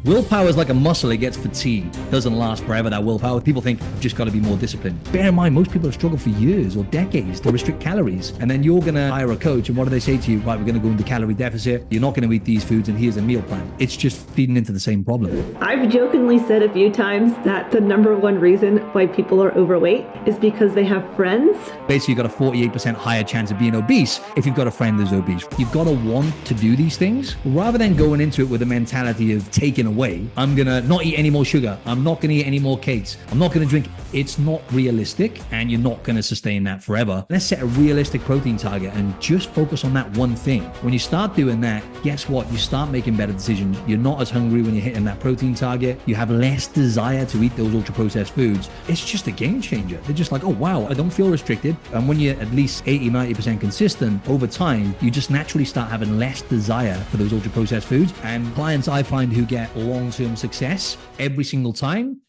Willpower is like a muscle. It gets fatigued. It doesn't last forever, that willpower. People think, I've just got to be more disciplined. Bear in mind, most people have struggled for years or decades to restrict calories. And then you're going to hire a coach, and what do they say to you? Right, we're going to go into calorie deficit. You're not going to eat these foods, and here's a meal plan. It's just feeding into the same problem. I've jokingly said a few times that the number one reason why people are overweight is because they have friends. Basically, you've got a 48% higher chance of being obese if you've got a friend who's obese. You've got to want to do these things rather than going into it with a mentality of taking away. I'm going to not eat any more sugar. I'm not going to eat any more cakes. I'm not going to drink. It's not realistic, and you're not going to sustain that forever. Let's set a realistic protein target and just focus on that one thing. When you start doing that, guess what? You start making better decisions. You're not as hungry when you're hitting that protein target. You have less desire to eat those ultra-processed foods. It's just a game changer. They're just like, oh, wow, I don't feel restricted. And when you're at least 80, 90% consistent over time, you just naturally start having less desire for those ultra-processed foods. And clients I find who get long-term success every single time.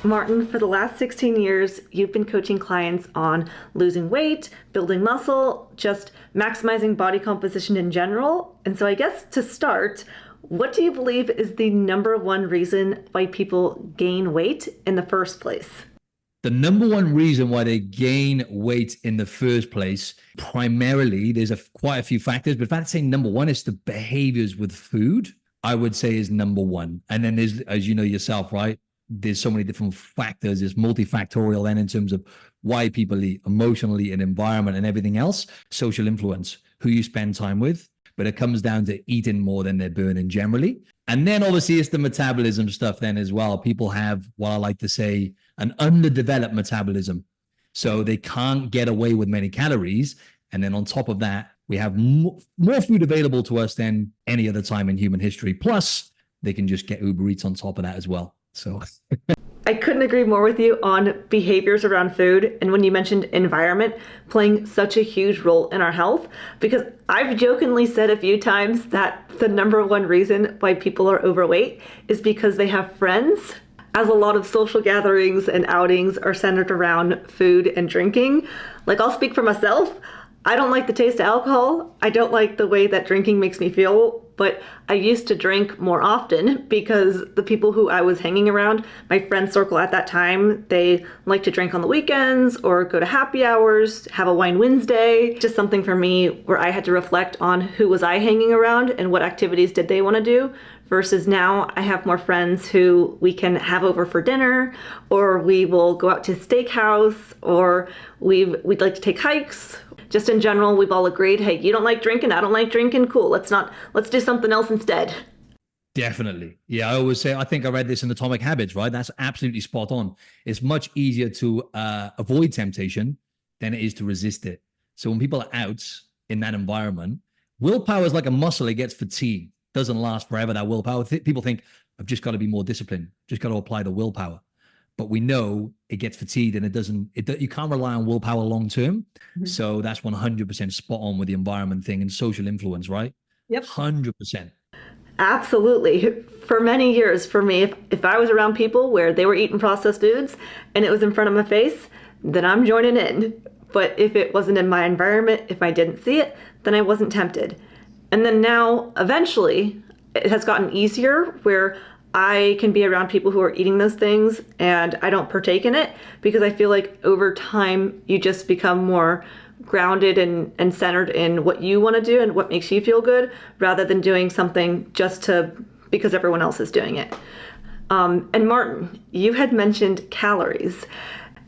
Martin, for the last 16 years, you've been coaching clients on losing weight, building muscle, just maximizing body composition in general. And so I guess to start, what do you believe is the number one reason why people gain weight in the first place? The number one reason why they gain weight in the first place, primarily, there's quite a few factors, but if I had to say number one, is the behaviors with food, I would say is number one. And then there's, as you know yourself, right? There's so many different factors. It's multifactorial then in terms of why people eat, emotionally, and environment and everything else, social influence, who you spend time with. But it comes down to eating more than they're burning generally. And then obviously it's the metabolism stuff then as well. People have what I like to say, an underdeveloped metabolism. So they can't get away with many calories. And then on top of that, we have more food available to us than any other time in human history. Plus, they can just get Uber Eats on top of that as well. So I couldn't agree more with you on behaviors around food. And when you mentioned environment playing such a huge role in our health, because I've jokingly said a few times that the number one reason why people are overweight is because they have friends. As a lot of social gatherings and outings are centered around food and drinking, like I'll speak for myself. I don't like the taste of alcohol. I don't like the way that drinking makes me feel, but I used to drink more often because the people who I was hanging around, my friend circle at that time, they like to drink on the weekends or go to happy hours, have a wine Wednesday, just something for me where I had to reflect on who was I hanging around and what activities did they want to do. Versus now I have more friends who we can have over for dinner, or we will go out to steakhouse, or we'd like to take hikes. Just in general, we've all agreed, hey, you don't like drinking, I don't like drinking, cool. Let's do something else instead. definitely. Yeah, I always say, I think I read this in Atomic Habits, right? That's absolutely spot on. It's much easier to avoid temptation than it is to resist it. So when people are out in that environment, willpower is like a muscle. It gets fatigued. Doesn't last forever, that willpower. People think, I've just got to be more disciplined, just got to apply the willpower. But we know it gets fatigued, and you can't rely on willpower long term. Mm-hmm. So that's 100% spot on with the environment thing and social influence, right? Yep. 100%. Absolutely. For many years, for me, if I was around people where they were eating processed foods and it was in front of my face, then I'm joining in. But if it wasn't in my environment, if I didn't see it, then I wasn't tempted. And then now, eventually, it has gotten easier where I can be around people who are eating those things and I don't partake in it, because I feel like over time, you just become more grounded and centered in what you want to do and what makes you feel good, rather than doing something just because everyone else is doing it. And Martin, you had mentioned calories.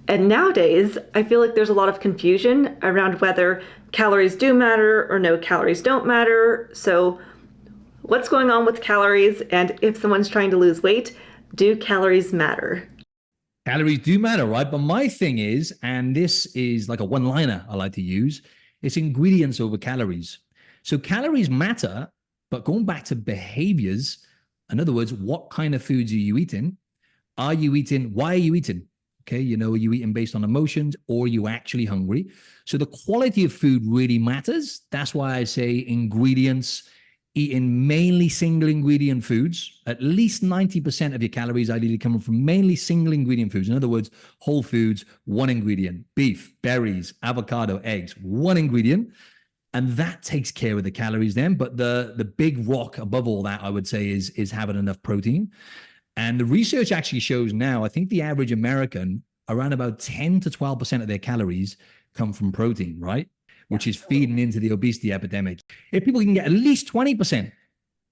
And nowadays, I feel like there's a lot of confusion around whether calories do matter or no, calories don't matter. So what's going on with calories? And if someone's trying to lose weight, do calories matter? Calories do matter, right? But my thing is, and this is like a one-liner I like to use, it's ingredients over calories. So calories matter, but going back to behaviors, in other words, what kind of foods are you eating? Why are you eating? Okay, are you eating based on emotions, or are you actually hungry? So the quality of food really matters. That's why I say ingredients, eating mainly single ingredient foods, at least 90% of your calories ideally coming from mainly single ingredient foods. In other words, whole foods, one ingredient, beef, berries, avocado, eggs, one ingredient. And that takes care of the calories then. But the big rock above all that, I would say, is having enough protein. And the research actually shows now, I think the average American, around about 10 to 12% of their calories come from protein, right? Which is feeding into the obesity epidemic. If people can get at least 20%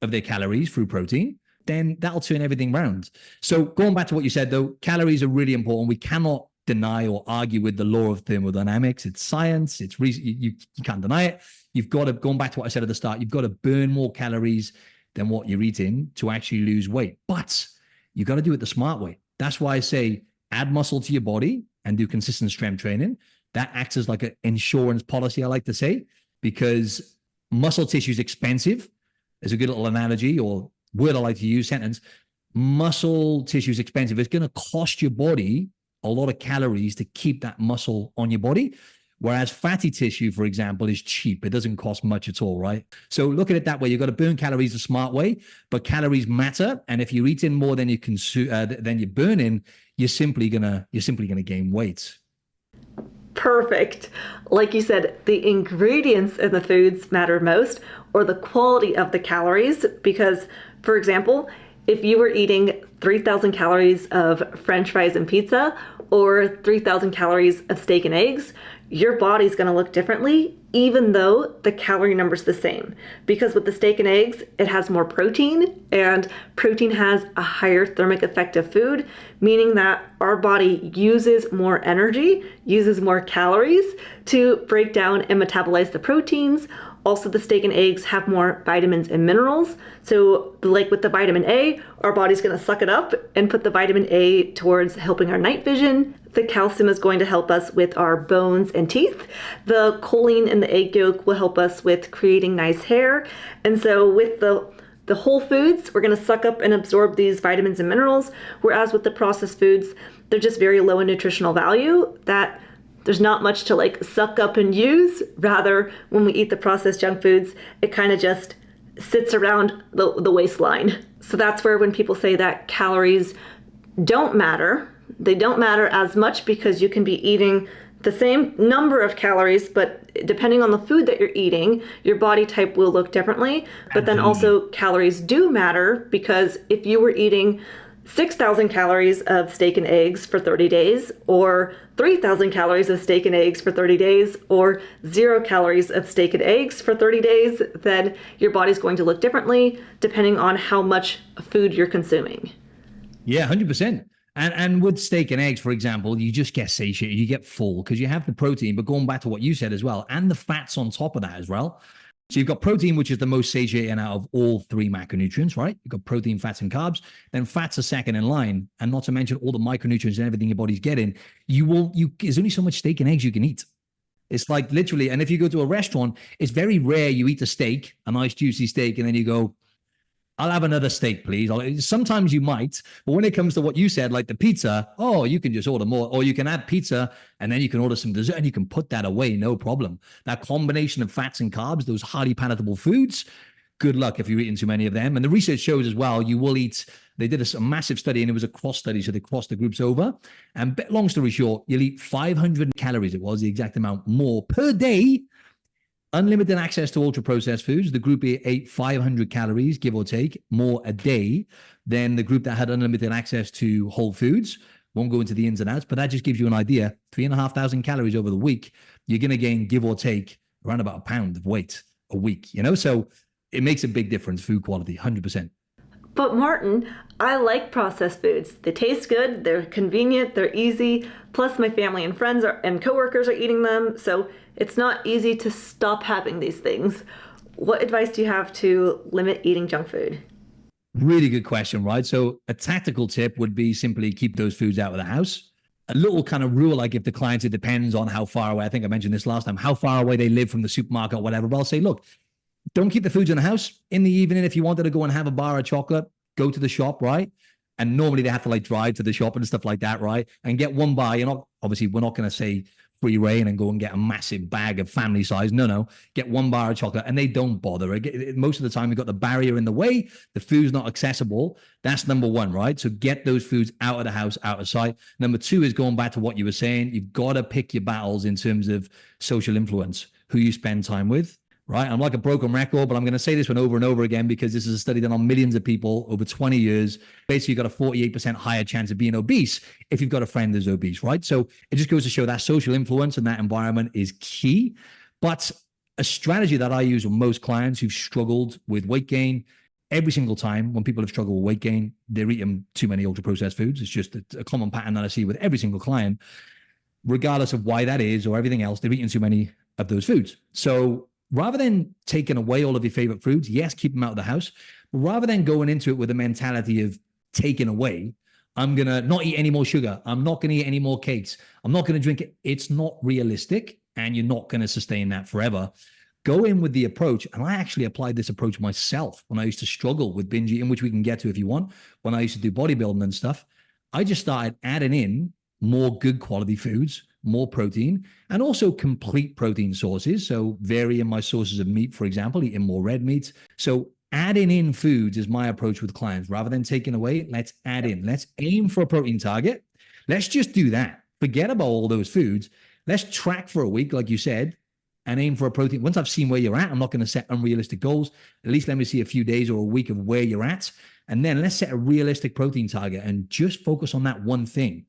of their calories through protein, then that'll turn everything around. So going back to what you said, though, calories are really important. We cannot deny or argue with the law of thermodynamics. It's science. It's you can't deny it. You've got to, going back to what I said at the start, you've got to burn more calories than what you're eating to actually lose weight. But you got to do it the smart way. That's why I say add muscle to your body and do consistent strength training. That acts as like an insurance policy, I like to say, because muscle tissue is expensive. There's a good little analogy or word I like to use, sentence. Muscle tissue is expensive. It's going to cost your body a lot of calories to keep that muscle on your body. Whereas fatty tissue, for example, is cheap. It doesn't cost much at all, right? So look at it that way. You've got to burn calories the smart way, but calories matter. And if you're eating more than you consume, than you're burning, you're simply gonna gain weight. Perfect. Like you said, the ingredients in the foods matter most, or the quality of the calories. Because, for example, if you were eating 3,000 calories of French fries and pizza, or 3,000 calories of steak and eggs, your body's going to look differently, even though the calorie number's the same. Because with the steak and eggs, it has more protein, and protein has a higher thermic effect of food, meaning that our body uses more energy, uses more calories to break down and metabolize the proteins. Also, the steak and eggs have more vitamins and minerals. So like with the vitamin A, our body's going to suck it up and put the vitamin A towards helping our night vision. The calcium is going to help us with our bones and teeth. The choline in the egg yolk will help us with creating nice hair. And so with the whole foods, we're going to suck up and absorb these vitamins and minerals. Whereas with the processed foods, they're just very low in nutritional value, that there's not much to like suck up and use. Rather, when we eat the processed junk foods, it kind of just sits around the waistline. So that's where when people say that calories don't matter, they don't matter as much, because you can be eating the same number of calories, but depending on the food that you're eating, your body type will look differently. But then also calories do matter, because if you were eating 6,000 calories of steak and eggs for 30 days, or 3,000 calories of steak and eggs for 30 days, or 0 calories of steak and eggs for 30 days, then your body's going to look differently depending on how much food you're consuming. Yeah, 100%. And with steak and eggs, for example, you just get satiated, you get full because you have the protein, but going back to what you said as well, and the fats on top of that as well. So you've got protein, which is the most satiating out of all three macronutrients, right? You've got protein, fats, and carbs. Then fats are second in line, and not to mention all the micronutrients and everything your body's getting. There's only so much steak and eggs you can eat. It's like literally, and if you go to a restaurant, it's very rare you eat a steak, a nice juicy steak, and then you go, I'll have another steak, please. Sometimes you might, but when it comes to what you said, like the pizza, oh, you can just order more, or you can add pizza and then you can order some dessert and you can put that away, no problem. That combination of fats and carbs, those highly palatable foods, good luck if you're eating too many of them. And the research shows as well, you will eat, they did a massive study and it was a cross study, so they crossed the groups over. And long story short, you'll eat 500 calories, it was the exact amount more per day. Unlimited access to ultra-processed foods. The group ate 500 calories, give or take, more a day than the group that had unlimited access to whole foods. Won't go into the ins and outs, but that just gives you an idea. 3,500 calories over the week. You're going to gain, give or take, around about a pound of weight a week, So it makes a big difference, food quality, 100%. But Martin, I like processed foods. They taste good, they're convenient, they're easy. Plus my family and friends and coworkers are eating them. So it's not easy to stop having these things. What advice do you have to limit eating junk food? Really good question, right? So a tactical tip would be simply keep those foods out of the house. A little kind of rule I give to clients, it depends on how far away, I think I mentioned this last time, how far away they live from the supermarket or whatever. But I'll say, look, don't keep the foods in the house. In the evening, if you wanted to go and have a bar of chocolate, go to the shop, right? And normally they have to like drive to the shop and stuff like that, right? And get one bar. Obviously, we're not going to say free reign and go and get a massive bag of family size. No. Get one bar of chocolate and they don't bother. Most of the time, you've got the barrier in the way. The food's not accessible. That's number one, right? So get those foods out of the house, out of sight. Number two is going back to what you were saying. You've got to pick your battles in terms of social influence, who you spend time with. right? I'm like a broken record, but I'm going to say this one over and over again because this is a study done on millions of people over 20 years. Basically, you've got a 48% higher chance of being obese if you've got a friend that's obese, right? So it just goes to show that social influence and that environment is key. But a strategy that I use with most clients who've struggled with weight gain, every single time when people have struggled with weight gain, they're eating too many ultra-processed foods. It's just a common pattern that I see with every single client, regardless of why that is or everything else, they're eating too many of those foods. So rather than taking away all of your favorite foods, yes, keep them out of the house. But rather than going into it with a mentality of taking away, I'm going to not eat any more sugar. I'm not going to eat any more cakes. I'm not going to drink it. It's not realistic, and you're not going to sustain that forever. Go in with the approach, and I actually applied this approach myself when I used to struggle with binge eating, which we can get to if you want. When I used to do bodybuilding and stuff, I just started adding in more good quality foods, more protein, and also complete protein sources. So varying my sources of meat, for example, eating more red meat. So adding in foods is my approach with clients. Rather than taking away, let's add in. Let's aim for a protein target. Let's just do that. Forget about all those foods. Let's track for a week, like you said, and aim for a protein. Once I've seen where you're at, I'm not going to set unrealistic goals. At least let me see a few days or a week of where you're at. And then let's set a realistic protein target and just focus on that one thing.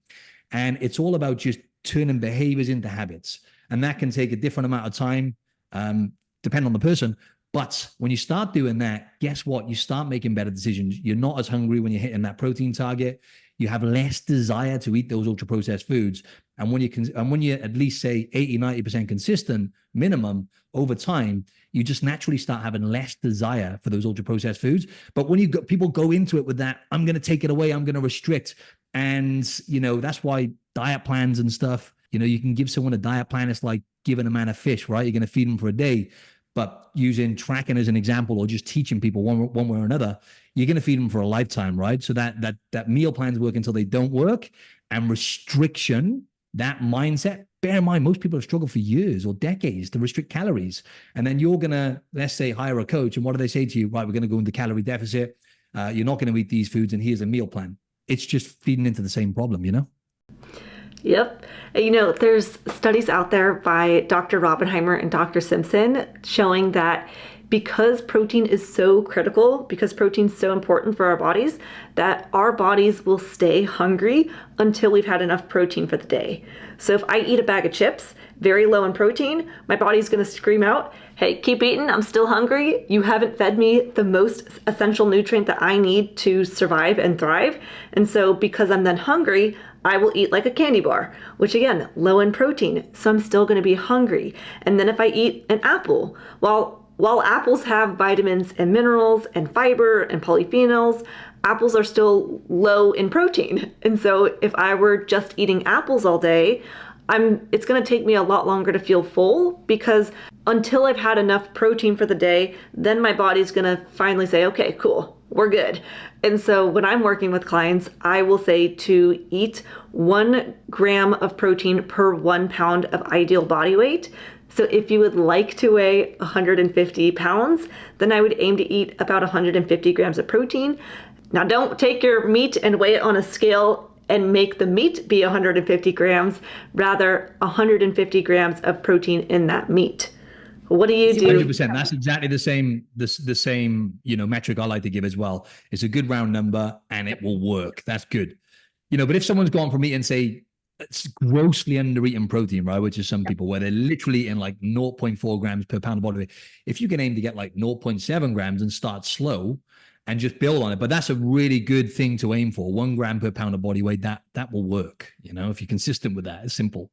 And it's all about just turning behaviors into habits. And that can take a different amount of time, depending on the person. But when you start doing that, guess what? You start making better decisions. You're not as hungry when you're hitting that protein target. You have less desire to eat those ultra processed foods. And when you at least say 80, 90% consistent minimum over time, you just naturally start having less desire for those ultra processed foods. But when people go into it with that, I'm going to take it away, I'm going to restrict. And, that's why diet plans and stuff, you can give someone a diet plan. It's like giving a man a fish, right? You're going to feed them for a day, but using tracking as an example, or just teaching people one way or another, you're going to feed them for a lifetime, right? So that meal plans work until they don't work. And restriction, that mindset, bear in mind, most people have struggled for years or decades to restrict calories. And then you're going to, let's say, hire a coach. And what do they say to you? Right, we're going to go into calorie deficit. You're not going to eat these foods, and here's a meal plan. It's just feeding into the same problem, Yep. There's studies out there by Dr. Robbenheimer and Dr. Simpson showing that because protein is so critical, because protein's so important for our bodies, that our bodies will stay hungry until we've had enough protein for the day. So if I eat a bag of chips, very low in protein, my body's going to scream out, hey, keep eating, I'm still hungry. You haven't fed me the most essential nutrient that I need to survive and thrive. And so because I'm then hungry, I will eat like a candy bar, which again, low in protein. So I'm still going to be hungry. And then if I eat an apple, while apples have vitamins and minerals and fiber and polyphenols, apples are still low in protein. And so if I were just eating apples all day, it's going to take me a lot longer to feel full, because until I've had enough protein for the day, then my body's going to finally say, okay, cool, we're good. And so when I'm working with clients, I will say to eat 1 gram of protein per 1 pound of ideal body weight. So if you would like to weigh 150 pounds, then I would aim to eat about 150 grams of protein. Now don't take your meat and weigh it on a scale and make the meat be 150 grams, rather 150 grams of protein in that meat. What do you do? 100%. That's exactly the same metric I like to give as well. It's a good round number and it will work. That's good. But if someone's gone from eating, say, it's grossly under eating protein, right? Which is some people where they're literally eating like 0.4 grams per pound of body weight. If you can aim to get like 0.7 grams and start slow and just build on it. But that's a really good thing to aim for. 1 gram per pound of body weight, that will work. If you're consistent with that, it's simple.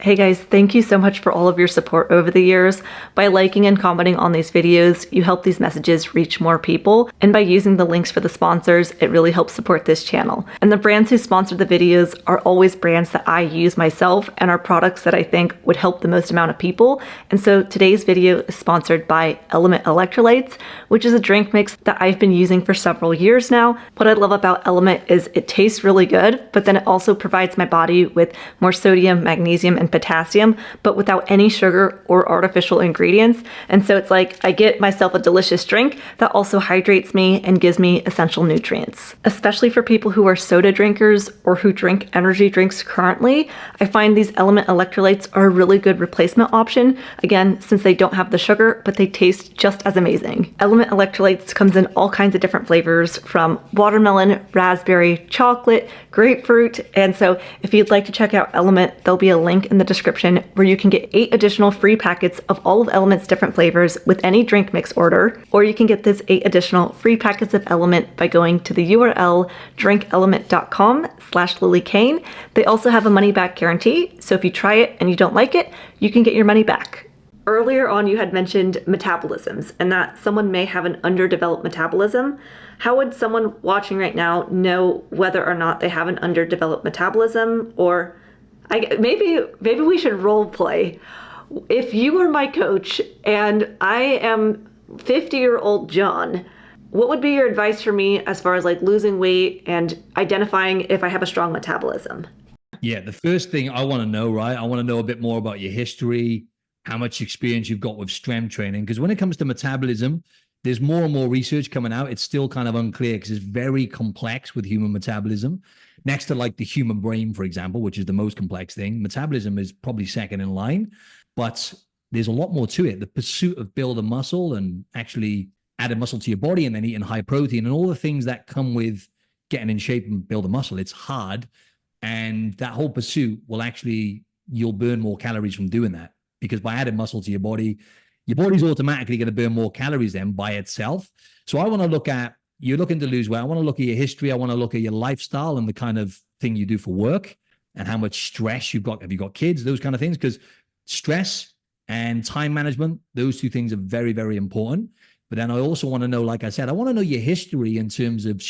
Hey guys, thank you so much for all of your support over the years. By liking and commenting on these videos, you help these messages reach more people. And by using the links for the sponsors, it really helps support this channel. And the brands who sponsor the videos are always brands that I use myself and are products that I think would help the most amount of people. And so today's video is sponsored by Element Electrolytes, which is a drink mix that I've been using for several years now. What I love about Element is it tastes really good, but then it also provides my body with more sodium, magnesium, and and potassium, but without any sugar or artificial ingredients. And so it's like I get myself a delicious drink that also hydrates me and gives me essential nutrients. Especially for people who are soda drinkers or who drink energy drinks currently, I find these element electrolytes are a really good replacement option. Again, since they don't have the sugar, but they taste just as amazing. Element electrolytes comes in all kinds of different flavors, from watermelon, raspberry, chocolate, grapefruit. And so if you'd like to check out Element, there'll be a link in the description where you can get 8 additional free packets of all of Element's different flavors with any drink mix order, or you can get this 8 additional free packets of Element by going to the URL drinkelement.com/LillieKane. They also have a money back guarantee, so if you try it and you don't like it, you can get your money back. Earlier on, you had mentioned metabolisms and that someone may have an underdeveloped metabolism. How would someone watching right now know whether or not they have an underdeveloped metabolism? Or maybe we should role play. If you were my coach and I am 50-year-old John, what would be your advice for me as far as like losing weight and identifying if I have a strong metabolism? Yeah, the first thing I want to know, right? I want to know a bit more about your history, how much experience you've got with strength training. Because when it comes to metabolism, there's more and more research coming out. It's still kind of unclear because it's very complex with human metabolism. Next to like the human brain, for example, which is the most complex thing, metabolism is probably second in line, but there's a lot more to it. The pursuit of building muscle and actually adding muscle to your body and then eating high protein and all the things that come with getting in shape and building muscle, it's hard. And that whole pursuit will actually, you'll burn more calories from doing that. Because by adding muscle to your body's automatically going to burn more calories then by itself. So I want to look at, you're looking to lose weight. I want to look at your history. I want to look at your lifestyle and the kind of thing you do for work and how much stress you've got. Have you got kids? Those kind of things. Because stress and time management, those two things are very, very important. But then I also want to know, like I said, I want to know your history in terms of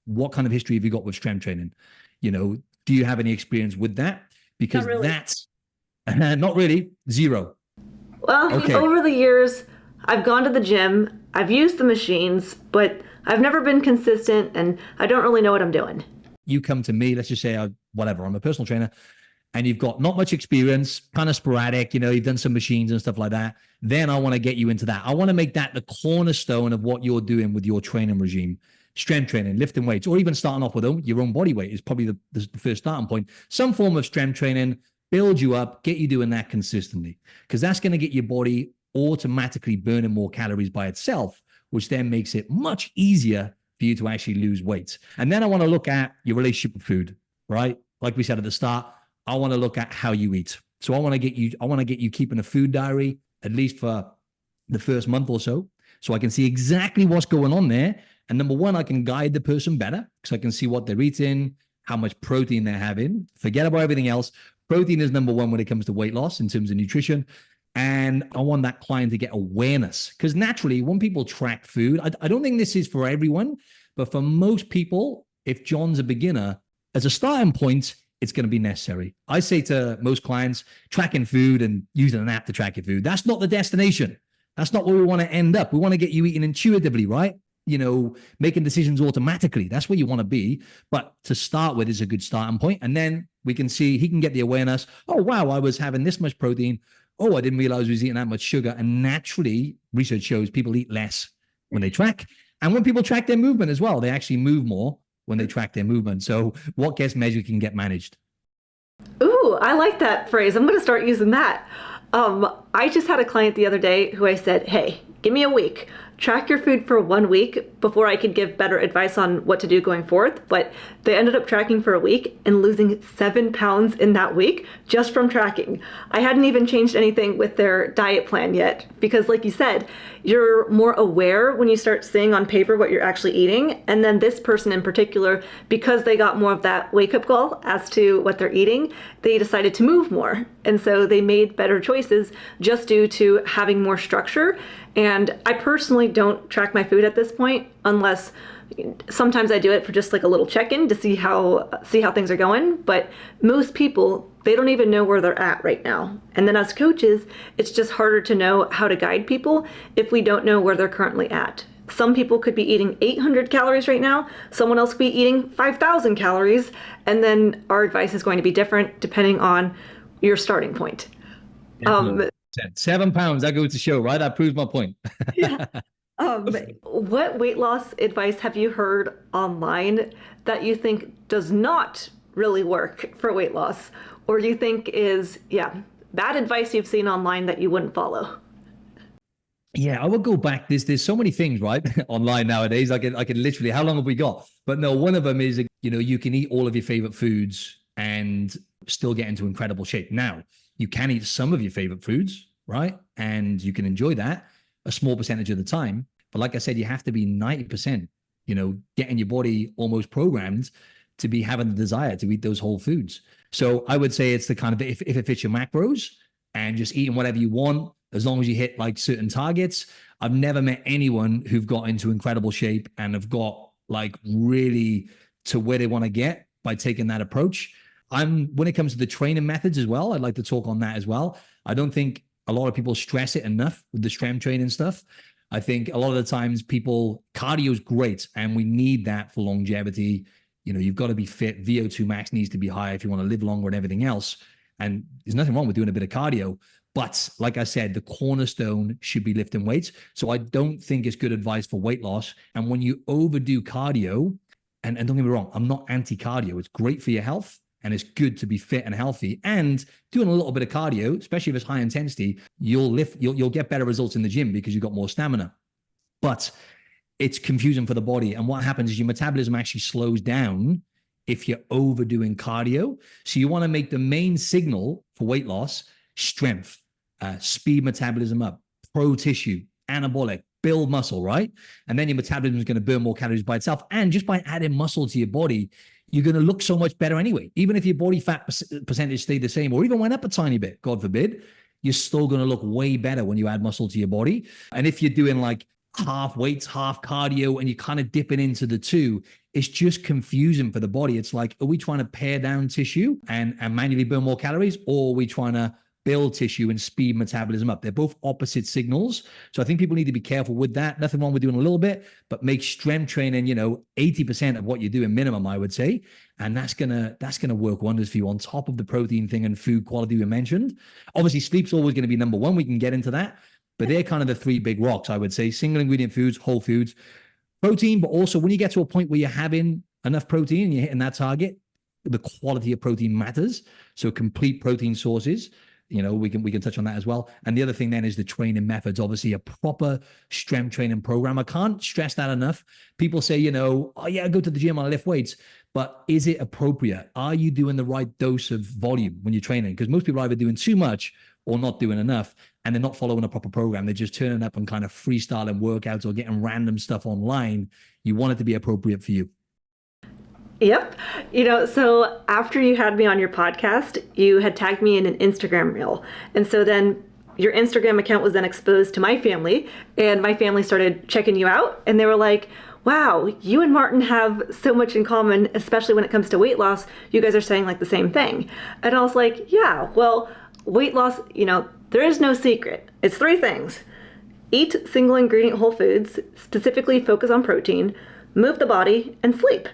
what kind of history have you got with strength training? You know, do you have any experience with that? Because Not really. that's not really, zero. Well, Okay. Over the years, I've gone to the gym, I've used the machines, but I've never been consistent and I don't really know what I'm doing. You come to me, let's just say, whatever, I'm a personal trainer, and you've got not much experience, kind of sporadic, you know, you've done some machines and stuff like that. Then I want to get you into that. I want to make that the cornerstone of what you're doing with your training regime. Strength training, lifting weights, or even starting off with your own body weight is probably the first starting point. Some form of strength training, build you up, get you doing that consistently, because that's going to get your body automatically burning more calories by itself, which then makes it much easier for you to actually lose weight. And then I want to look at your relationship with food, right? Like we said at the start, I want to look at how you eat. So I want to get you keeping a food diary, at least for the first month or so I can see exactly what's going on there. And number one, I can guide the person better because I can see what they're eating, how much protein they're having. Forget about everything else. Protein is number one when it comes to weight loss in terms of nutrition. And I want that client to get awareness because naturally, when people track food, I don't think this is for everyone, but for most people, if John's a beginner, as a starting point, it's going to be necessary. I say to most clients, tracking food and using an app to track your food, that's not the destination. That's not where we want to end up. We want to get you eating intuitively, right? You know, making decisions automatically. That's where you want to be. But to start with is a good starting point. And then we can see he can get the awareness. Oh, wow, I was having this much protein. Oh, I didn't realize I was eating that much sugar. And naturally, research shows people eat less when they track. And when people track their movement as well, they actually move more when they track their movement. So what gets measured can get managed. Ooh, I like that phrase. I'm going to start using that. I just had a client the other day who I said, hey, give me a week. Track your food for 1 week before I could give better advice on what to do going forth. But they ended up tracking for a week and losing 7 pounds in that week just from tracking. I hadn't even changed anything with their diet plan yet because like you said, you're more aware when you start seeing on paper what you're actually eating. And then this person in particular, because they got more of that wake-up call as to what they're eating, they decided to move more. And so they made better choices just due to having more structure. And I personally don't track my food at this point unless sometimes I do it for just like a little check-in to see how things are going. But most people, they don't even know where they're at right now. And then as coaches, it's just harder to know how to guide people if we don't know where they're currently at. Some people could be eating 800 calories right now. Someone else could be eating 5,000 calories. And then our advice is going to be different depending on your starting point. Definitely. 7 pounds, that goes to show, right? That proves my point. Yeah. What weight loss advice have you heard online that you think does not really work for weight loss, or you think is, yeah, bad advice you've seen online that you wouldn't follow? Yeah, I would go back. There's so many things, right? Online nowadays. I can literally, how long have we got? But no, one of them is, you can eat all of your favorite foods and still get into incredible shape. Now, you can eat some of your favorite foods, right? And you can enjoy that a small percentage of the time. But like I said, you have to be 90%, getting your body almost programmed to be having the desire to eat those whole foods. So I would say it's the kind of, if it fits your macros and just eating whatever you want, as long as you hit like certain targets. I've never met anyone who've got into incredible shape and have got like really to where they want to get by taking that approach. When it comes to the training methods as well, I'd like to talk on that as well. I don't think a lot of people stress it enough with the strength training stuff. I think a lot of the times cardio is great and we need that for longevity. You've got to be fit. VO2 max needs to be high if you want to live longer and everything else. And there's nothing wrong with doing a bit of cardio. But like I said, the cornerstone should be lifting weights. So I don't think it's good advice for weight loss. And when you overdo cardio, and don't get me wrong, I'm not anti-cardio. It's great for your health and it's good to be fit and healthy. And doing a little bit of cardio, especially if it's high intensity, you'll get better results in the gym because you've got more stamina. But it's confusing for the body. And what happens is your metabolism actually slows down if you're overdoing cardio. So you want to make the main signal for weight loss strength. Speed metabolism up, pro tissue, anabolic, build muscle, right? And then your metabolism is going to burn more calories by itself. And just by adding muscle to your body, you're going to look so much better anyway. Even if your body fat percentage stayed the same or even went up a tiny bit, God forbid, you're still going to look way better when you add muscle to your body. And if you're doing like half weights, half cardio, and you're kind of dipping into the two, it's just confusing for the body. It's like, are we trying to pare down tissue and manually burn more calories, or are we trying to build tissue and speed metabolism up? They're both opposite signals. So I think people need to be careful with that. Nothing wrong with doing a little bit, but make strength training, 80% of what you're doing minimum, I would say. And that's gonna work wonders for you on top of the protein thing and food quality we mentioned. Obviously, sleep's always going to be number one. We can get into that. But they're kind of the three big rocks, I would say. Single ingredient foods, whole foods, protein, but also when you get to a point where you're having enough protein and you're hitting that target, the quality of protein matters. So complete protein sources. We can touch on that as well. And the other thing then is the training methods. Obviously, a proper strength training program. I can't stress that enough. People say, oh yeah, I go to the gym, I lift weights. But is it appropriate? Are you doing the right dose of volume when you're training? Because most people are either doing too much or not doing enough, and they're not following a proper program. They're just turning up and kind of freestyling workouts or getting random stuff online. You want it to be appropriate for you. Yep. So after you had me on your podcast, you had tagged me in an Instagram reel. And so then your Instagram account was then exposed to my family, and my family started checking you out, and they were like, wow, you and Martin have so much in common, especially when it comes to weight loss. You guys are saying like the same thing. And I was like, yeah, well, weight loss, there is no secret. It's three things. Eat single ingredient whole foods, specifically focus on protein, move the body, and sleep.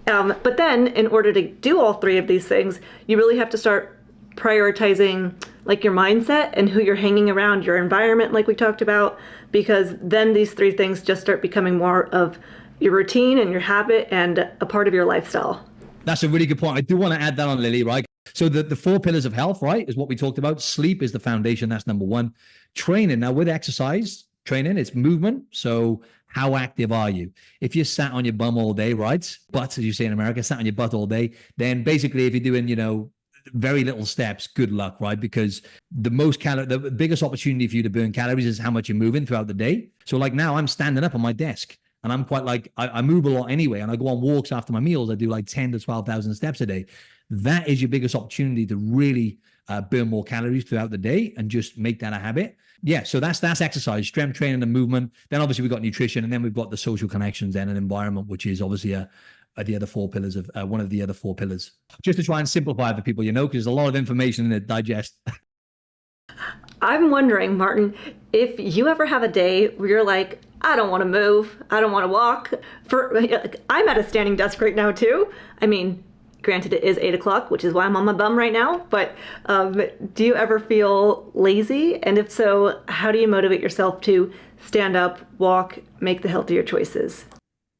But then in order to do all three of these things, you really have to start prioritizing like your mindset and who you're hanging around, your environment, like we talked about, because then these three things just start becoming more of your routine and your habit and a part of your lifestyle. That's a really good point. I do want to add that on, Lillie, right? So the four pillars of health, right, is what we talked about. Sleep is the foundation. That's number one. Training. Now with exercise training, it's movement. So how active are you? If you're sat on your bum all day, right? Butt, as you say in America, sat on your butt all day, then basically if you're doing, very little steps, good luck, right? Because the biggest opportunity for you to burn calories is how much you're moving throughout the day. So like now I'm standing up on my desk and I'm quite like, I move a lot anyway. And I go on walks after my meals. I do like 10 to 12,000 steps a day. That is your biggest opportunity to really burn more calories throughout the day and just make that a habit. Yeah, so that's exercise, strength training and movement. Then obviously we've got nutrition, and then we've got the social connections then and environment, which is obviously the other four pillars of one of the other four pillars. Just to try and simplify for people, because there's a lot of information in it to digest. I'm wondering, Martin, if you ever have a day where you're like, I don't want to move, I don't want to walk. I'm at a standing desk right now too. I mean, Granted, it is 8 o'clock, which is why I'm on my bum right now. But do you ever feel lazy? And if so, how do you motivate yourself to stand up, walk, make the healthier choices?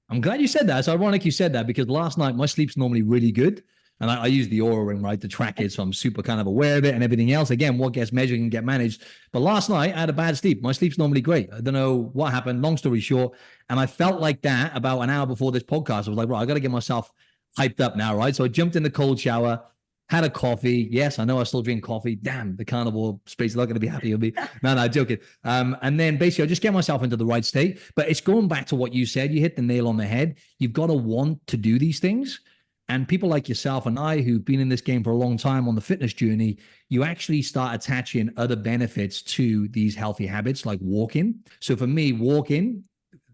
I'm glad you said that. It's ironic you said that because last night my sleep's normally really good. And I use the Aura Ring, right, to track it. So I'm super kind of aware of it and everything else. Again, what gets measured can get managed. But last night I had a bad sleep. My sleep's normally great. I don't know what happened. Long story short. And I felt like that about an hour before this podcast. I was like, right, I got to get myself hyped up now, right? So I jumped in the cold shower, had a coffee. Yes, I know I still drink coffee. Damn, the carnivore space is not going to be happy with me. No, joking. And then basically I just get myself into the right state. But it's going back to what you said. You hit the nail on the head. You've got to want to do these things. And people like yourself and I, who've been in this game for a long time on the fitness journey, you actually start attaching other benefits to these healthy habits like walking. So for me, walking,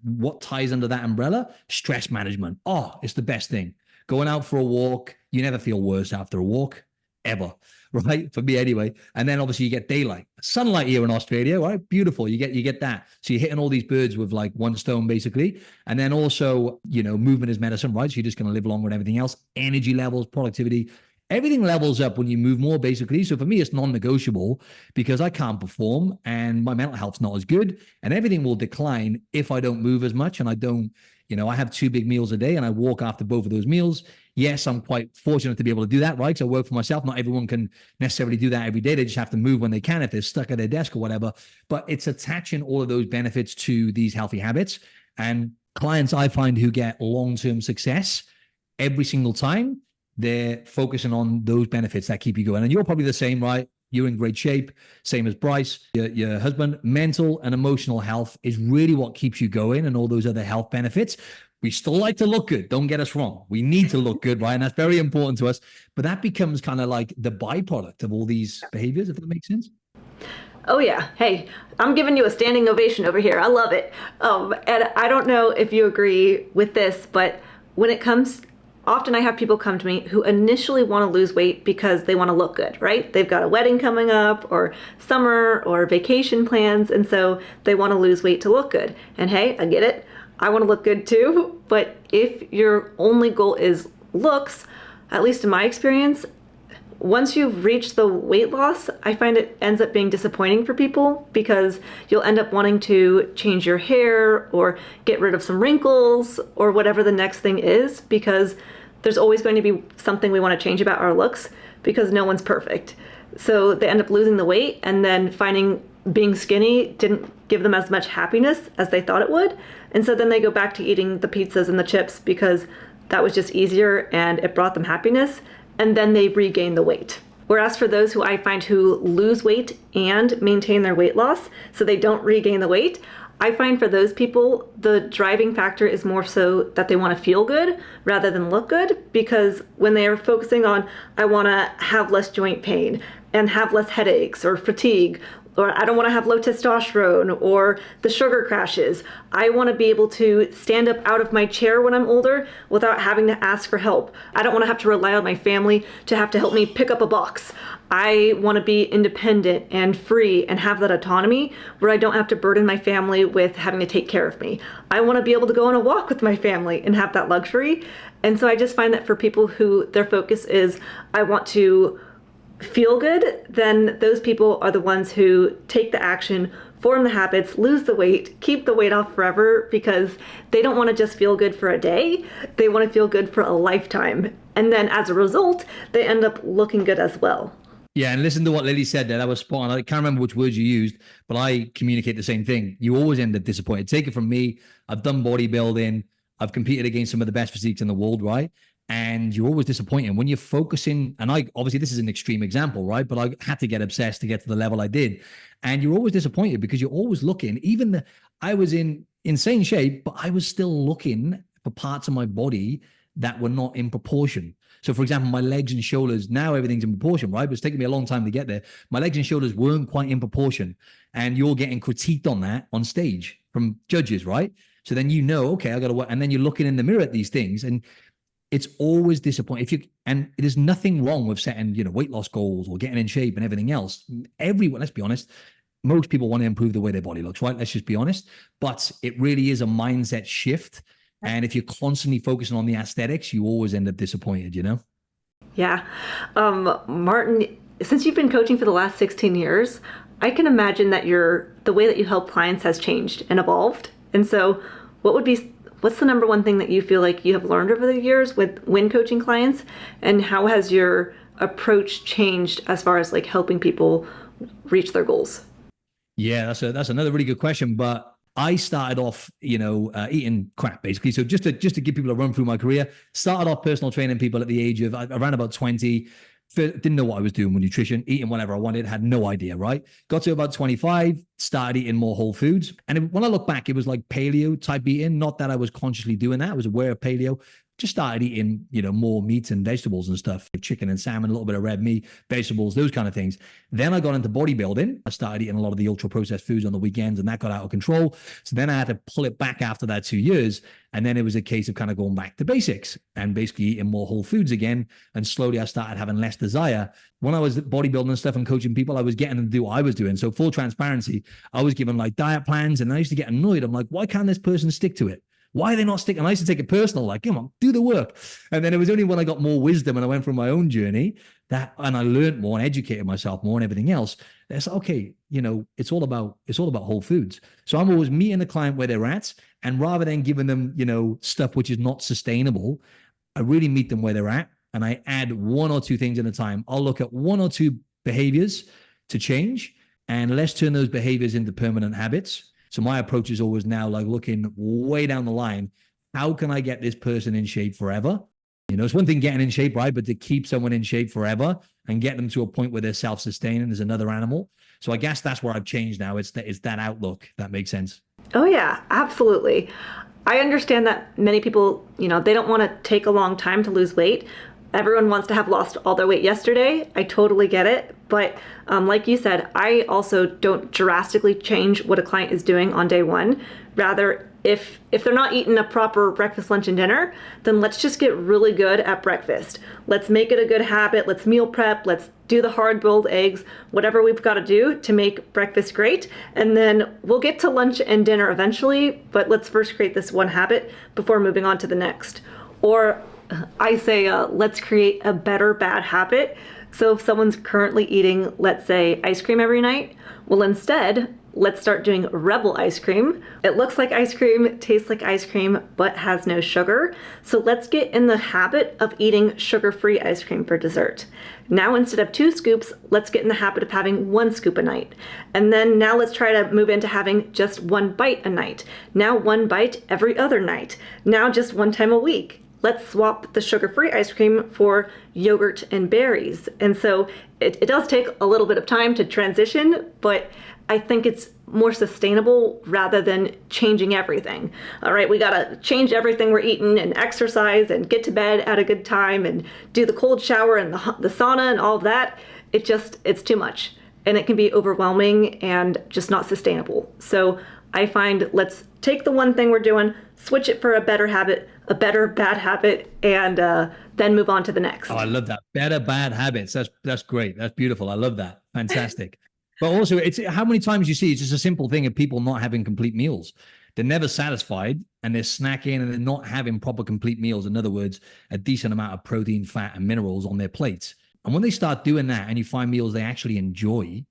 what ties under that umbrella? Stress management. Oh, it's the best thing. Going out for a walk, you never feel worse after a walk, ever, right? For me anyway. And then obviously you get daylight, sunlight here in Australia, right? Beautiful. You get that. So you're hitting all these birds with like one stone basically. And then also, movement is medicine, right? So you're just going to live longer and everything else. Energy levels, productivity, everything levels up when you move more basically. So for me, it's non-negotiable because I can't perform and my mental health's not as good and everything will decline if I don't move as much and I don't. I have 2 big meals a day and I walk after both of those meals. Yes, I'm quite fortunate to be able to do that, right? So I work for myself. Not everyone can necessarily do that every day. They just have to move when they can if they're stuck at their desk or whatever. But it's attaching all of those benefits to these healthy habits. And clients I find who get long-term success every single time, they're focusing on those benefits that keep you going. And you're probably the same, right? You're in great shape, same as Bryce, your husband. Mental and emotional health is really what keeps you going and all those other health benefits. We still like to look good. Don't get us wrong. We need to look good, right? And that's very important to us. But that becomes kind of like the byproduct of all these behaviors, if that makes sense. Oh yeah. Hey, I'm giving you a standing ovation over here. I love it. And I don't know if you agree with this, but when it comes often I have people come to me who initially want to lose weight because they want to look good, right? They've got a wedding coming up or summer or vacation plans, and so they want to lose weight to look good. And hey, I get it. I want to look good too. But if your only goal is looks, at least in my experience, once you've reached the weight loss, I find it ends up being disappointing for people because you'll end up wanting to change your hair or get rid of some wrinkles or whatever the next thing is, because there's always going to be something we want to change about our looks because no one's perfect. So they end up losing the weight and then finding being skinny didn't give them as much happiness as they thought it would. And so then they go back to eating the pizzas and the chips because that was just easier and it brought them happiness. And then they regain the weight. Whereas for those who I find who lose weight and maintain their weight loss, so they don't regain the weight, I find for those people, the driving factor is more so that they want to feel good rather than look good, because when they are focusing on, I want to have less joint pain and have less headaches or fatigue, or I don't want to have low testosterone or the sugar crashes. I want to be able to stand up out of my chair when I'm older without having to ask for help. I don't want to have to rely on my family to have to help me pick up a box. I want to be independent and free and have that autonomy where I don't have to burden my family with having to take care of me. I want to be able to go on a walk with my family and have that luxury. And so I just find that for people who their focus is, I want to feel good, then those people are the ones who take the action, form the habits, lose the weight, keep the weight off forever, because they don't want to just feel good for a day. They want to feel good for a lifetime. And then as a result, they end up looking good as well. Yeah, and listen to what Lillie said there. That was spot on. I can't remember which words you used, but I communicate the same thing. You always end up disappointed. Take it from me. I've done bodybuilding. I've competed against some of the best physiques in the world, right? And you're always disappointed when you're focusing. And I obviously this is an extreme example, right? But I had to get obsessed to get to the level I did. And you're always disappointed because you're always looking. I was in insane shape, but I was still looking for parts of my body that were not in proportion. So for example, my legs and shoulders, now everything's in proportion, right? But it's taken me a long time to get there. My legs and shoulders weren't quite in proportion. And you're getting critiqued on that on stage from judges, right? So then okay, I got to work. And then you're looking in the mirror at these things, and it's always disappointing. And there's nothing wrong with setting, weight loss goals or getting in shape and everything else. Everyone, let's be honest, most people want to improve the way their body looks, right? Let's just be honest. But it really is a mindset shift. And if you're constantly focusing on the aesthetics, you always end up disappointed, Yeah. Martin, since you've been coaching for the last 16 years, I can imagine that the way that you help clients has changed and evolved. And so what's the number one thing that you feel like you have learned over the years when coaching clients, and how has your approach changed as far as like helping people reach their goals? Yeah, that's another really good question. But I started off, eating crap basically. So just to give people a run through my career, started off personal training people at the age of around about 20. Didn't know what I was doing with nutrition, eating whatever I wanted, had no idea, right? Got to about 25, started eating more whole foods. And when I look back, it was like paleo type eating. Not that I was consciously doing that. I was aware of paleo. Just started eating, more meats and vegetables and stuff, like chicken and salmon, a little bit of red meat, vegetables, those kind of things. Then I got into bodybuilding. I started eating a lot of the ultra processed foods on the weekends, and that got out of control. So then I had to pull it back after that 2 years. And then it was a case of kind of going back to basics and basically eating more whole foods again. And slowly I started having less desire. When I was bodybuilding and stuff and coaching people, I was getting them to do what I was doing. So full transparency, I was given like diet plans, and I used to get annoyed. I'm like, why can't this person stick to it? Why are they not sticking? And I used to take it personal, like, come on, do the work. And then it was only when I got more wisdom and I went through my own journey and I learned more and educated myself more and everything else. It's okay, it's all about whole foods. So I'm always meeting the client where they're at, and rather than giving them, stuff which is not sustainable, I really meet them where they're at, and I add one or two things at a time. I'll look at one or two behaviors to change, and let's turn those behaviors into permanent habits. So my approach is always now like looking way down the line. How can I get this person in shape forever? It's one thing getting in shape, right? But to keep someone in shape forever and get them to a point where they're self-sustaining is another animal. So I guess that's where I've changed now. It's that outlook. That makes sense. Oh yeah, absolutely. I understand that many people, they don't want to take a long time to lose weight. Everyone wants to have lost all their weight yesterday. I totally get it. But like you said, I also don't drastically change what a client is doing on day one. Rather, if they're not eating a proper breakfast, lunch, and dinner, then let's just get really good at breakfast. Let's make it a good habit. Let's meal prep. Let's do the hard-boiled eggs, whatever we've got to do to make breakfast great. And then we'll get to lunch and dinner eventually, but let's first create this one habit before moving on to the next. Or I say, let's create a better bad habit. So if someone's currently eating, let's say, ice cream every night, well, instead, let's start doing Rebel ice cream. It looks like ice cream, tastes like ice cream, but has no sugar. So let's get in the habit of eating sugar-free ice cream for dessert. Now, instead of 2 scoops, let's get in the habit of having 1 scoop a night. And then now let's try to move into having just 1 bite a night. Now 1 bite every other night. Now just 1 time a week. Let's swap the sugar-free ice cream for yogurt and berries. And so it does take a little bit of time to transition, but I think it's more sustainable rather than changing everything. All right, we gotta change everything we're eating and exercise and get to bed at a good time and do the cold shower and the sauna and all of that. It's too much, and it can be overwhelming and just not sustainable. So I find let's take the one thing we're doing, switch it for a better habit, a better bad habit, and then move on to the next. Oh, I love that. Better bad habits. That's great. That's beautiful. I love that. Fantastic. But also, it's how many times you see it's just a simple thing of people not having complete meals. They're never satisfied, and they're snacking, and they're not having proper complete meals. In other words, a decent amount of protein, fat, and minerals on their plates. And when they start doing that and you find meals they actually enjoy,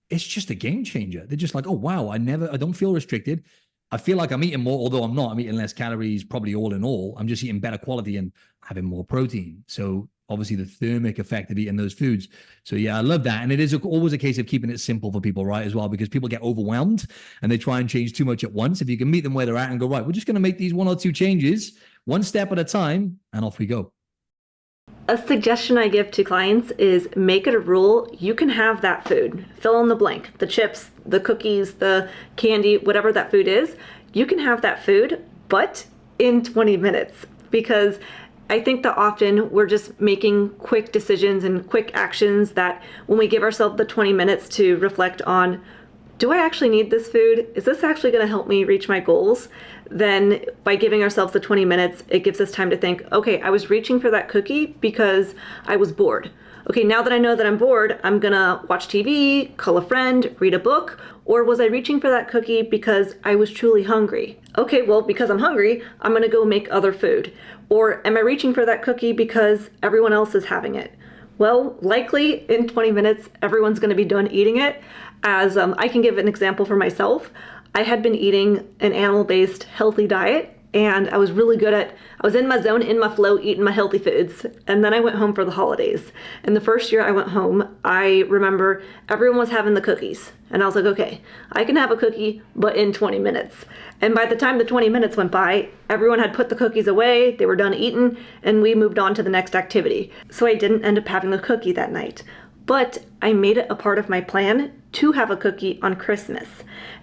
it's just a game changer. They're just like, oh, wow, I don't feel restricted. I feel like I'm eating more, although I'm not. I'm eating less calories, probably all in all. I'm just eating better quality and having more protein. So obviously the thermic effect of eating those foods. So yeah, I love that. And it is always a case of keeping it simple for people, right, as well, because people get overwhelmed and they try and change too much at once. If you can meet them where they're at and go, right, we're just going to make these 1 or 2 changes, 1 step at a time, and off we go. A suggestion I give to clients is make it a rule. You can have that food. Fill in the blank. The chips, the cookies, the candy, whatever that food is. You can have that food, but in 20 minutes. Because I think that often we're just making quick decisions and quick actions that when we give ourselves the 20 minutes to reflect on, do I actually need this food? Is this actually going to help me reach my goals? Then by giving ourselves the 20 minutes, it gives us time to think, okay, I was reaching for that cookie because I was bored. Okay, now that I know that I'm bored, I'm gonna watch TV, call a friend, read a book, or was I reaching for that cookie because I was truly hungry? Okay, well, because I'm hungry, I'm gonna go make other food. Or am I reaching for that cookie because everyone else is having it? Well, likely in 20 minutes, everyone's gonna be done eating it. As I can give an example for myself. I had been eating an animal-based healthy diet, and I was in my zone, in my flow, eating my healthy foods. And then I went home for the holidays. And the first year I went home, I remember everyone was having the cookies. And I was like, okay, I can have a cookie, but in 20 minutes. And by the time the 20 minutes went by, everyone had put the cookies away, they were done eating, and we moved on to the next activity. So I didn't end up having a cookie that night. But I made it a part of my plan to have a cookie on Christmas.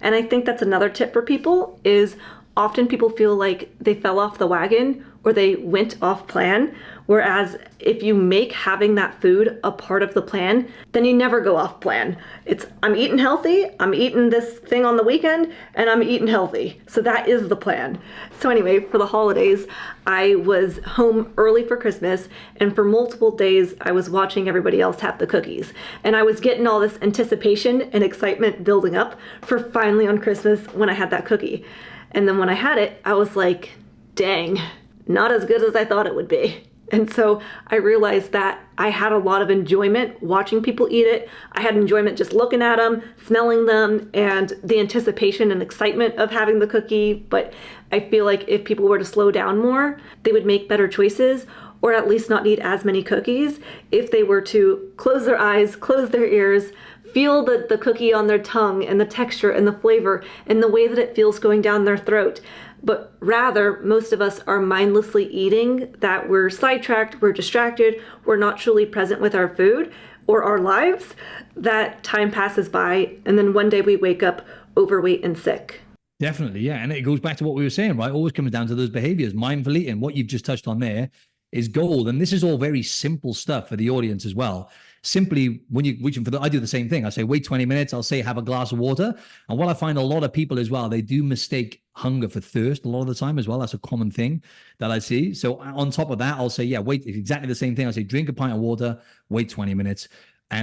And I think that's another tip for people is often people feel like they fell off the wagon or they went off plan. Whereas if you make having that food a part of the plan, then you never go off plan. It's, I'm eating healthy, I'm eating this thing on the weekend, and I'm eating healthy. So that is the plan. So anyway, for the holidays, I was home early for Christmas, and for multiple days, I was watching everybody else have the cookies. And I was getting all this anticipation and excitement building up for finally on Christmas when I had that cookie. And then when I had it, I was like, dang, not as good as I thought it would be. And so I realized that I had a lot of enjoyment watching people eat it. I had enjoyment just looking at them, smelling them, and the anticipation and excitement of having the cookie. But I feel like if people were to slow down more, they would make better choices, or at least not eat as many cookies if they were to close their eyes, close their ears, feel the cookie on their tongue and the texture and the flavor and the way that it feels going down their throat. But rather, most of us are mindlessly eating, that we're sidetracked, we're distracted, we're not truly present with our food or our lives, that time passes by, and then one day we wake up overweight and sick. Definitely, yeah. And it goes back to what we were saying, right? It always comes down to those behaviors. Mindful eating, what you've just touched on there, is gold. And this is all very simple stuff for the audience as well. Simply, when you're reaching for I do the same thing. I say, wait 20 minutes. I'll say, have a glass of water. And what I find a lot of people as well, they do mistake hunger for thirst a lot of the time as well. That's a common thing that I see. So on top of that, I'll say, yeah, wait, exactly the same thing. I say, drink a pint of water, wait 20 minutes.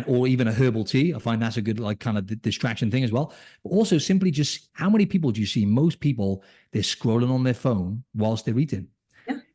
Or even a herbal tea. I find that's a good like kind of distraction thing as well. But also simply just how many people do you see? Most people, they're scrolling on their phone whilst they're eating.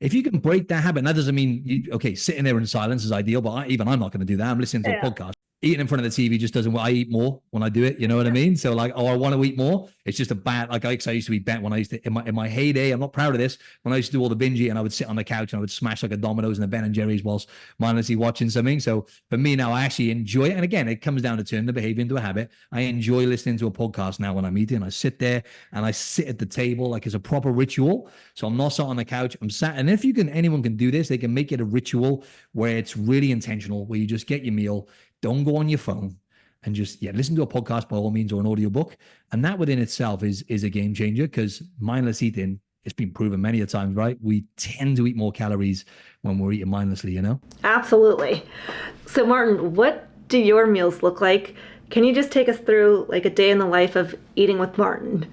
If you can break that habit, and that doesn't mean, sitting there in silence is ideal, but I'm not going to do that. I'm listening to a podcast. Eating in front of the TV just doesn't, I eat more when I do it. You know what I mean? So like, I want to eat more. It's just a bad, like I used to eat bent when I used to, in my heyday, I'm not proud of this. When I used to do all the binging and I would sit on the couch and I would smash like a Domino's and a Ben and Jerry's whilst mindlessly watching something. So for me now, I actually enjoy it. And again, it comes down to turning the behavior into a habit. I enjoy listening to a podcast now when I'm eating. I sit there and I sit at the table like it's a proper ritual. So I'm not sat on the couch. I'm sat. And if anyone can do this, they can make it a ritual where it's really intentional, where you just get your meal, don't go on your phone, and just listen to a podcast by all means, or an audiobook. And that within itself is a game changer, because mindless eating, it's been proven many a times, right? We tend to eat more calories when we're eating mindlessly, Absolutely. So Martin, what do your meals look like? Can you just take us through like a day in the life of eating with Martin?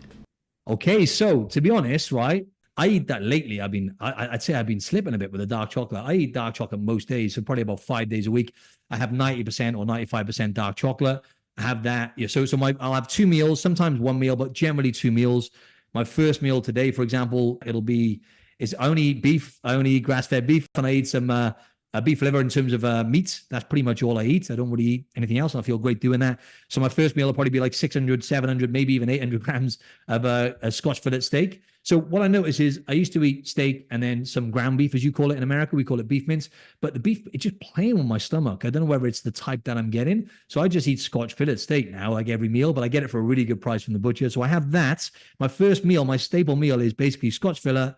Okay, so to be honest, right, I eat that lately. I'd say I've been slipping a bit with the dark chocolate. I eat dark chocolate most days, so probably about 5 days a week. I have 90% or 95% dark chocolate. I have that. Yeah, so I'll have 2 meals, sometimes 1 meal, but generally 2 meals. My first meal today, for example, it's only beef. I only eat grass-fed beef, and I eat some beef liver in terms of meat. That's pretty much all I eat. I don't really eat anything else. I feel great doing that. So my first meal will probably be like 600, 700, maybe even 800 grams of a Scotch fillet steak. So what I notice is I used to eat steak and then some ground beef, as you call it in America. We call it beef mince. But the beef, it's just playing with my stomach. I don't know whether it's the type that I'm getting. So I just eat Scotch fillet steak now, like every meal, but I get it for a really good price from the butcher. So I have that. My first meal, my staple meal, is basically Scotch fillet,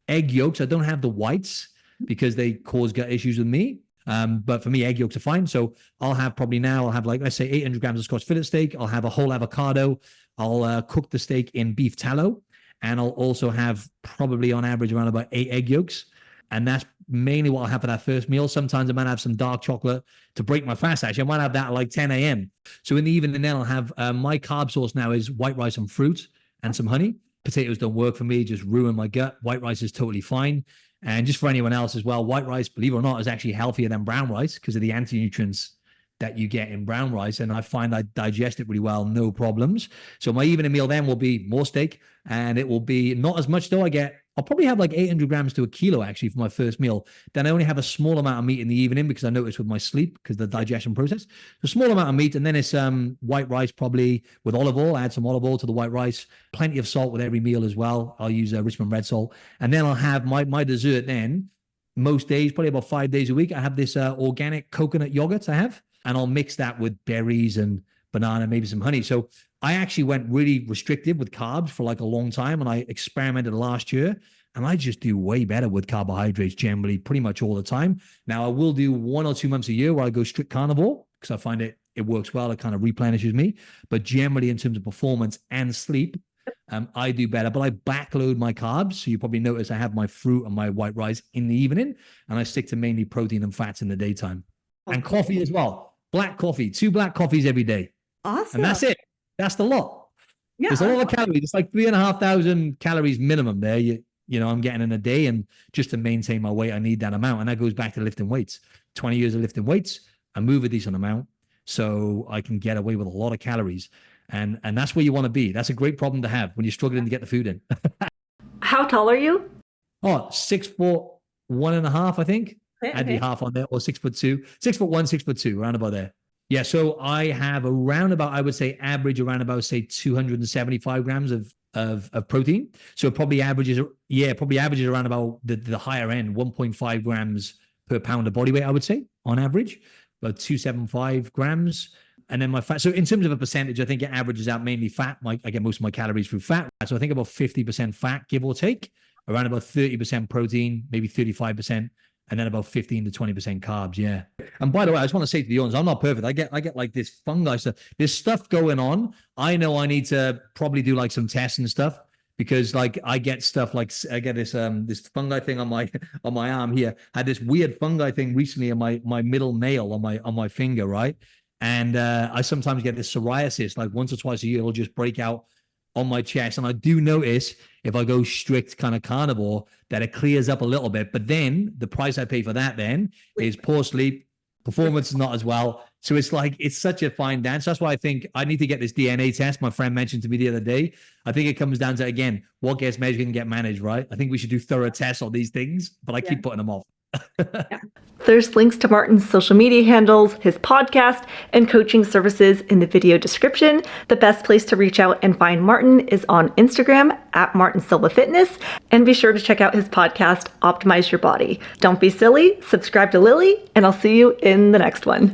egg yolks. I don't have the whites because they cause gut issues with me. But for me, egg yolks are fine. So I'll have like, let's say 800 grams of Scotch fillet steak. I'll have a whole avocado. I'll cook the steak in beef tallow. And I'll also have probably on average around about 8 egg yolks. And that's mainly what I'll have for that first meal. Sometimes I might have some dark chocolate to break my fast. Actually, I might have that at like 10 a.m. So in the evening, then I'll have my carb source now is white rice and fruit and some honey. potatoes don't work for me, just ruin my gut. White rice is totally fine. And just for anyone else as well, white rice, believe it or not, is actually healthier than brown rice because of the anti-nutrients that you get in brown rice. And I find I digest it really well, no problems. So my evening meal then will be more steak, and it will be not as much though. I'll probably have like 800 grams to a kilo actually for my first meal. Then I only have a small amount of meat in the evening because I notice with my sleep, because the digestion process, a small amount of meat. And then it's white rice, probably with olive oil. I add some olive oil to the white rice, plenty of salt with every meal as well. I'll use Richmond red salt. And then I'll have my dessert then most days, probably about 5 days a week. I have this organic coconut yogurt I have, and I'll mix that with berries and banana, maybe some honey. So I actually went really restrictive with carbs for like a long time, and I experimented last year, and I just do way better with carbohydrates generally pretty much all the time. Now I will do 1 or 2 months a year where I go strict carnivore because I find it works well. It kind of replenishes me, but generally in terms of performance and sleep, I do better. But I backload my carbs. So you probably notice I have my fruit and my white rice in the evening, and I stick to mainly protein and fats in the daytime. And coffee as well. Black coffee, 2 black coffees every day. Awesome. And that's it. That's the lot. Yeah, there's a lot of calories. It's like 3,500 calories minimum there. You know, I'm getting in a day, and just to maintain my weight, I need that amount. And that goes back to lifting weights. 20 years of lifting weights, I move a decent amount, so I can get away with a lot of calories. And that's where you want to be. That's a great problem to have when you're struggling to get the food in. How tall are you? 6'1.5", I think. Add the half on there, or 6'2", 6'1", 6'2", around about there. Yeah, so I have around about, I would say average around about, say 275 grams of protein. So it probably averages around about the higher end, 1.5 grams per pound of body weight, I would say, on average, about 275 grams. And then my fat. So in terms of a percentage, I think it averages out mainly fat. I get most of my calories through fat. So I think about 50% fat, give or take, around about 30% protein, maybe 35%. And then about 15 to 20% carbs. Yeah. And by the way, I just want to say to the audience, I'm not perfect. I get like this fungi stuff. There's stuff going on. I know I need to probably do like some tests and stuff, because like I get stuff like, I get this fungi thing on my arm here. I had this weird fungi thing recently on my middle nail on my finger, right? And I sometimes get this psoriasis, like once or twice a year, it'll just break out on my chest. And I do notice if I go strict kind of carnivore that it clears up a little bit. But then the price I pay for that then is poor sleep, performance is not as well. So it's like, it's such a fine dance. That's why I think I need to get this DNA test. My friend mentioned to me the other day. I think it comes down to, again, what gets measured can get managed, right? I think we should do thorough tests on these things, but I keep putting them off. Yeah. There's links to Martin's social media handles, his podcast, and coaching services in the video description. The best place to reach out and find Martin is on Instagram at Martin Silva Fitness. And be sure to check out his podcast, Optimize Your Body. Don't be silly, subscribe to Lillie, and I'll see you in the next one.